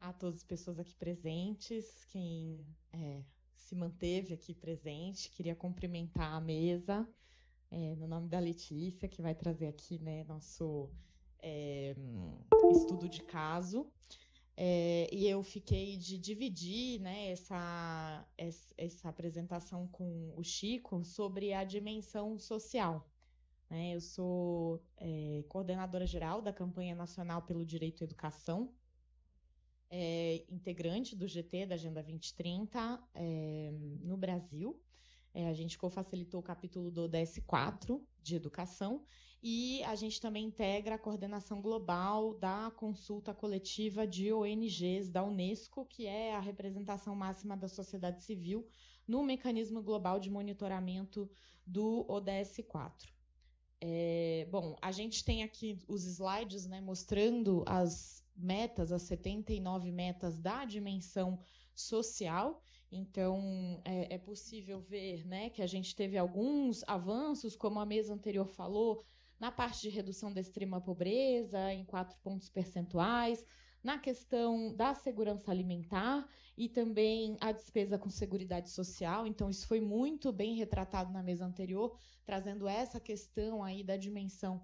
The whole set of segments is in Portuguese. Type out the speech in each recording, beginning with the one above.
a todas as pessoas aqui presentes, quem se manteve aqui presente. Queria cumprimentar a mesa, no nome da Letícia, que vai trazer aqui, né, nosso estudo de caso. E eu fiquei de dividir, né, essa apresentação com o Chico sobre a dimensão social. Eu sou coordenadora geral da Campanha Nacional pelo Direito à Educação, integrante do GT, da Agenda 2030, no Brasil. A gente cofacilitou o capítulo do ODS 4 de educação e a gente também integra a coordenação global da consulta coletiva de ONGs da Unesco, que é a representação máxima da sociedade civil no mecanismo global de monitoramento do ODS 4. Bom, a gente tem aqui os slides, né, mostrando as metas, as 79 metas da dimensão social. Então, é possível ver, né, que a gente teve alguns avanços, como a mesa anterior falou, na parte de redução da extrema pobreza, em 4 pontos percentuais, na questão da segurança alimentar e também a despesa com seguridade social. Então, isso foi muito bem retratado na mesa anterior, trazendo essa questão aí da dimensão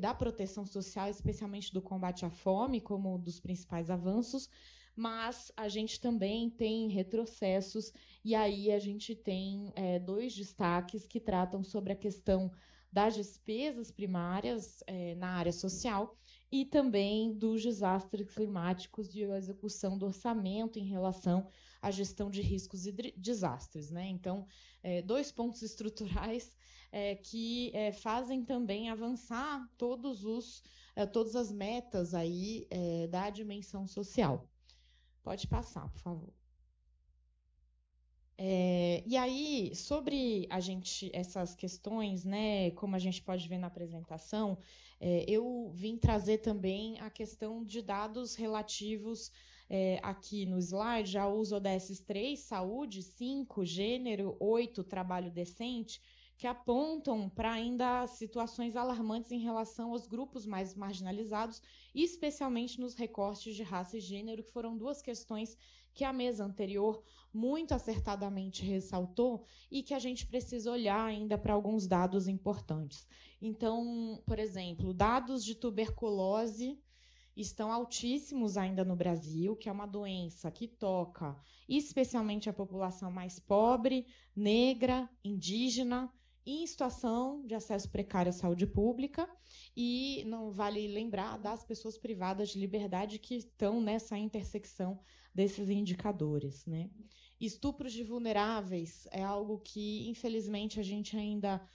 da proteção social, especialmente do combate à fome, como um dos principais avanços. Mas a gente também tem retrocessos, e aí a gente tem 2 destaques que tratam sobre a questão das despesas primárias na área social e também dos desastres climáticos e a execução do orçamento em relação à gestão de riscos e desastres, né? Então, 2 pontos estruturais que fazem também avançar todas as metas aí da dimensão social. Pode passar, por favor. E aí, sobre essas questões, né, como a gente pode ver na apresentação, eu vim trazer também a questão de dados relativos aqui no slide aos ODS 3, saúde, 5, gênero, 8, trabalho decente, que apontam para ainda situações alarmantes em relação aos grupos mais marginalizados, especialmente nos recortes de raça e gênero, que foram 2 questões que a mesa anterior muito acertadamente ressaltou e que a gente precisa olhar ainda para alguns dados importantes. Então, por exemplo, dados de tuberculose estão altíssimos ainda no Brasil, que é uma doença que toca especialmente a população mais pobre, negra, indígena, em situação de acesso precário à saúde pública, e não vale lembrar das pessoas privadas de liberdade que estão nessa intersecção desses indicadores, né? Estupros de vulneráveis é algo que, infelizmente, a gente ainda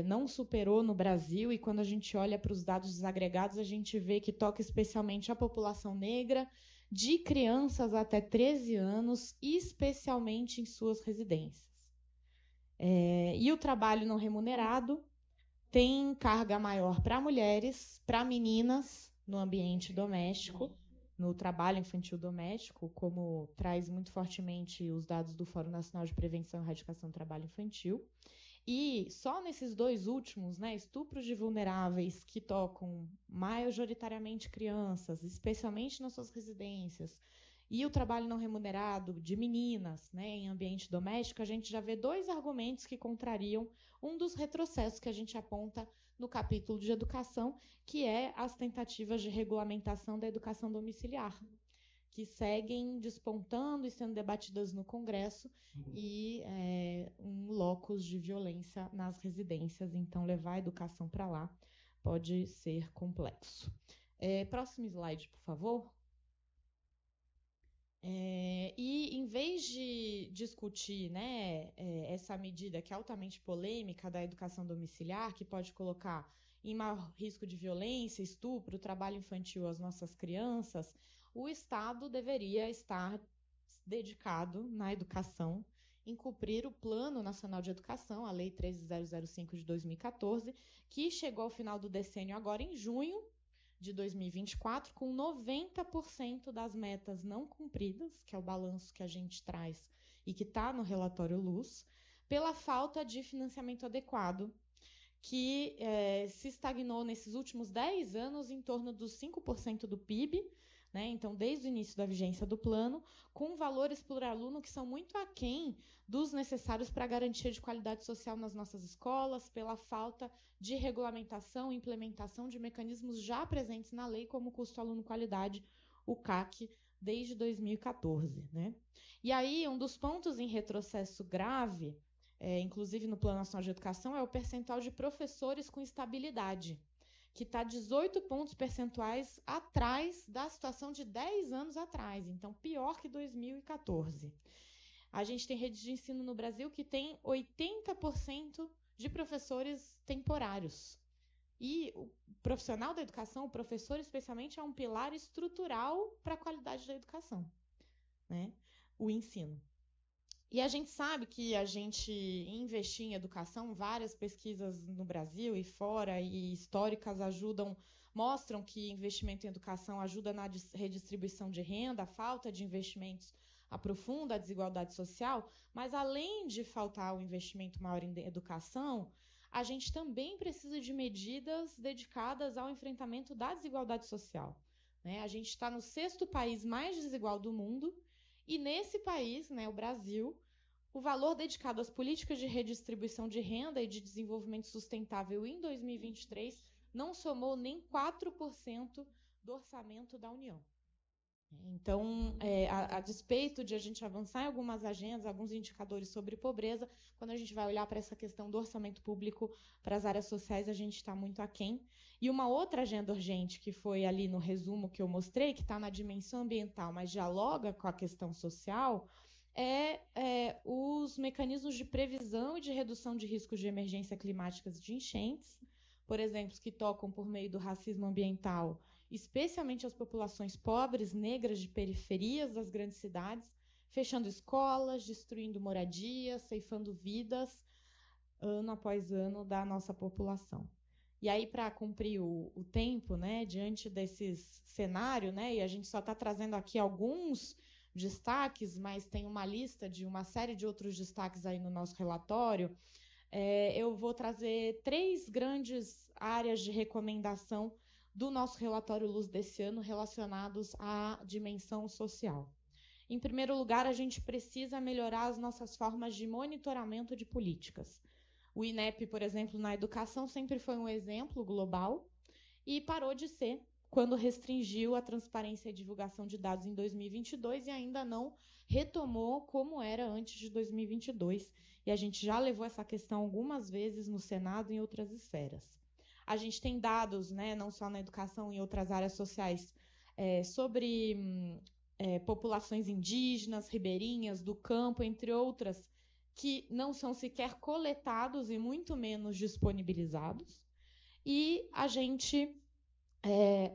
não superou no Brasil, e quando a gente olha para os dados desagregados, a gente vê que toca especialmente a população negra, de crianças até 13 anos, especialmente em suas residências. E o trabalho não remunerado tem carga maior para mulheres, para meninas no ambiente doméstico, no trabalho infantil doméstico, como traz muito fortemente os dados do Fórum Nacional de Prevenção e Erradicação do Trabalho Infantil. E só nesses 2 últimos, né, estupros de vulneráveis que tocam majoritariamente crianças, especialmente nas suas residências, e o trabalho não remunerado de meninas, né, em ambiente doméstico, a gente já vê 2 argumentos que contrariam um dos retrocessos que a gente aponta no capítulo de educação, que é as tentativas de regulamentação da educação domiciliar, que seguem despontando e sendo debatidas no Congresso, e um locus de violência nas residências. Então, levar a educação para lá pode ser complexo. Próximo slide, por favor. E, em vez de discutir, né, essa medida que é altamente polêmica da educação domiciliar, que pode colocar em maior risco de violência, estupro, trabalho infantil às nossas crianças, o Estado deveria estar dedicado na educação, em cumprir o Plano Nacional de Educação, a Lei 13.005 de 2014, que chegou ao final do decênio agora em junho de 2024, com 90% das metas não cumpridas, que é o balanço que a gente traz e que está no relatório Luz, pela falta de financiamento adequado, que se estagnou nesses últimos 10 anos em torno dos 5% do PIB, né? Então, desde o início da vigência do plano, com valores por aluno que são muito aquém dos necessários para a garantia de qualidade social nas nossas escolas, pela falta de regulamentação e implementação de mecanismos já presentes na lei, como o custo aluno-qualidade, o CAC, desde 2014, né? E aí, um dos pontos em retrocesso grave, inclusive no Plano Nacional de Educação, é o percentual de professores com estabilidade, que está 18 pontos percentuais atrás da situação de 10 anos atrás, então pior que 2014. A gente tem redes de ensino no Brasil que tem 80% de professores temporários. E o profissional da educação, o professor especialmente, é um pilar estrutural para a qualidade da educação, né? O ensino. E a gente sabe que a gente investir em educação, várias pesquisas no Brasil e fora e históricas mostram que investimento em educação ajuda na redistribuição de renda, a falta de investimentos aprofunda a desigualdade social, mas além de faltar o investimento maior em educação, a gente também precisa de medidas dedicadas ao enfrentamento da desigualdade social, né? A gente está no 6º país mais desigual do mundo, e nesse país, né, o Brasil, o valor dedicado às políticas de redistribuição de renda e de desenvolvimento sustentável em 2023 não somou nem 4% do orçamento da União. Então, a despeito de a gente avançar em algumas agendas, alguns indicadores sobre pobreza, quando a gente vai olhar para essa questão do orçamento público para as áreas sociais, a gente está muito aquém. E uma outra agenda urgente, que foi ali no resumo que eu mostrei, que está na dimensão ambiental, mas dialoga com a questão social, os mecanismos de previsão e de redução de riscos de emergência climáticas e de enchentes, por exemplo, que tocam por meio do racismo ambiental, especialmente as populações pobres, negras de periferias das grandes cidades, fechando escolas, destruindo moradias, ceifando vidas, ano após ano, da nossa população. E aí, para cumprir o tempo, né, diante desses cenários, né, e a gente só está trazendo aqui alguns destaques, mas tem uma lista de uma série de outros destaques aí no nosso relatório, eu vou trazer 3 grandes áreas de recomendação do nosso relatório Luz desse ano relacionados à dimensão social. Em primeiro lugar, a gente precisa melhorar as nossas formas de monitoramento de políticas. O INEP, por exemplo, na educação sempre foi um exemplo global e parou de ser quando restringiu a transparência e divulgação de dados em 2022 e ainda não retomou como era antes de 2022. E a gente já levou essa questão algumas vezes no Senado e em outras esferas. A gente tem dados, né, não só na educação, em outras áreas sociais, sobre populações indígenas, ribeirinhas, do campo, entre outras, que não são sequer coletados e muito menos disponibilizados. E a gente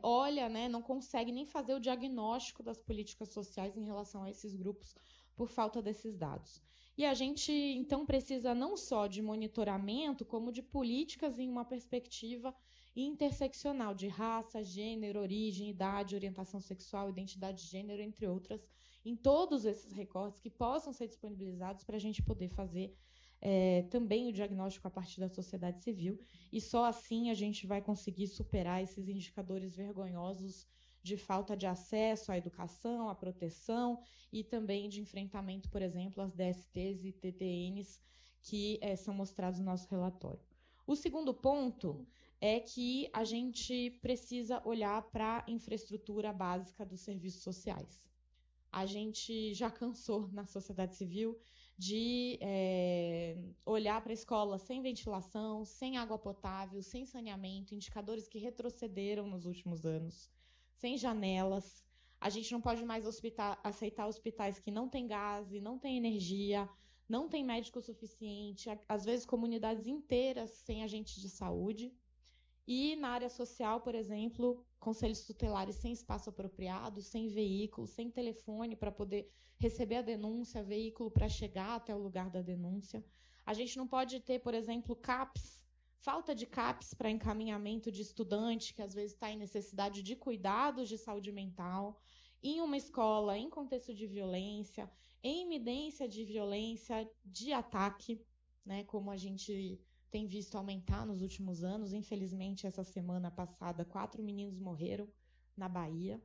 olha, né, não consegue nem fazer o diagnóstico das políticas sociais em relação a esses grupos por falta desses dados. E a gente, então, precisa não só de monitoramento, como de políticas em uma perspectiva interseccional de raça, gênero, origem, idade, orientação sexual, identidade de gênero, entre outras, em todos esses recortes que possam ser disponibilizados para a gente poder fazer também o diagnóstico a partir da sociedade civil, e só assim a gente vai conseguir superar esses indicadores vergonhosos de falta de acesso à educação, à proteção e também de enfrentamento, por exemplo, às DSTs e TTNs que são mostrados no nosso relatório. O segundo ponto é que a gente precisa olhar para a infraestrutura básica dos serviços sociais. A gente já cansou na sociedade civil de olhar para a escola sem ventilação, sem água potável, sem saneamento, indicadores que retrocederam nos últimos anos, sem janelas. A gente não pode mais aceitar hospitais que não têm gás, não têm energia, não têm médico suficiente, às vezes comunidades inteiras sem agentes de saúde. E na área social, por exemplo, conselhos tutelares sem espaço apropriado, sem veículo, sem telefone para poder receber a denúncia, veículo para chegar até o lugar da denúncia. A gente não pode ter, por exemplo, CAPS, falta de CAPS para encaminhamento de estudante que às vezes está em necessidade de cuidados de saúde mental, em uma escola, em contexto de violência, em evidência de violência, de ataque, né, como a gente tem visto aumentar nos últimos anos. Infelizmente, essa semana passada, 4 meninos morreram na Bahia.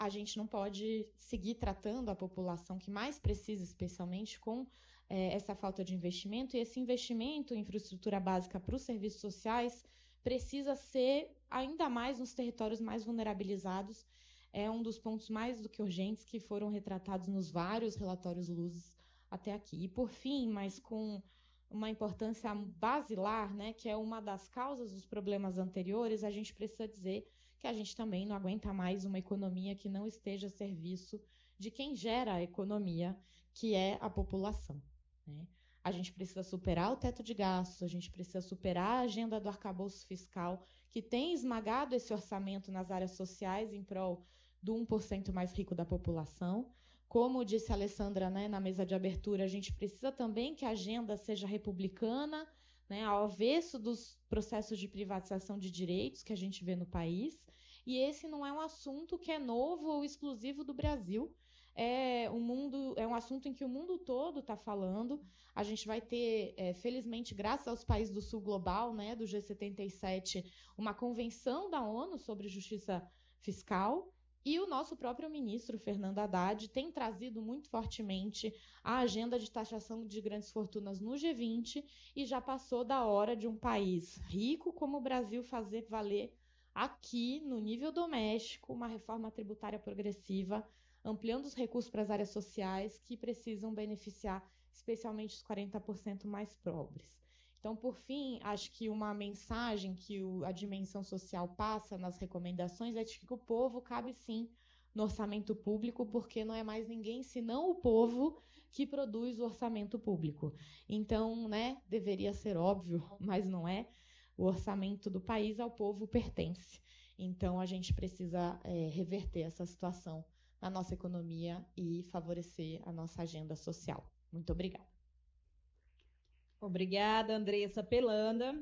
a gente não pode seguir tratando a população que mais precisa, especialmente com essa falta de investimento, e esse investimento em infraestrutura básica para os serviços sociais precisa ser ainda mais nos territórios mais vulnerabilizados. É um dos pontos mais do que urgentes que foram retratados nos vários relatórios Luzes até aqui. E, por fim, mas com uma importância basilar, né, que é uma das causas dos problemas anteriores, a gente precisa dizer que a gente também não aguenta mais uma economia que não esteja a serviço de quem gera a economia, que é a população, né? A gente precisa superar o teto de gastos, a gente precisa superar a agenda do arcabouço fiscal, que tem esmagado esse orçamento nas áreas sociais em prol do 1% mais rico da população. Como disse a Alessandra, né, na mesa de abertura, a gente precisa também que a agenda seja republicana, né, ao avesso dos processos de privatização de direitos que a gente vê no país. E esse não é um assunto que é novo ou exclusivo do Brasil. É um assunto em que o mundo todo está falando. A gente vai ter, felizmente, graças aos países do Sul Global, né, do G77, uma convenção da ONU sobre justiça fiscal. E o nosso próprio ministro, Fernando Haddad, tem trazido muito fortemente a agenda de taxação de grandes fortunas no G20 e já passou da hora de um país rico como o Brasil fazer valer aqui, no nível doméstico, uma reforma tributária progressiva, ampliando os recursos para as áreas sociais que precisam beneficiar especialmente os 40% mais pobres. Então, por fim, acho que uma mensagem que a dimensão social passa nas recomendações é de que o povo cabe sim no orçamento público, porque não é mais ninguém senão o povo que produz o orçamento público. Então, né, deveria ser óbvio, mas não é. O orçamento do país ao povo pertence. Então, a gente precisa reverter essa situação na nossa economia e favorecer a nossa agenda social. Muito obrigada. Obrigada, Andressa Pelanda.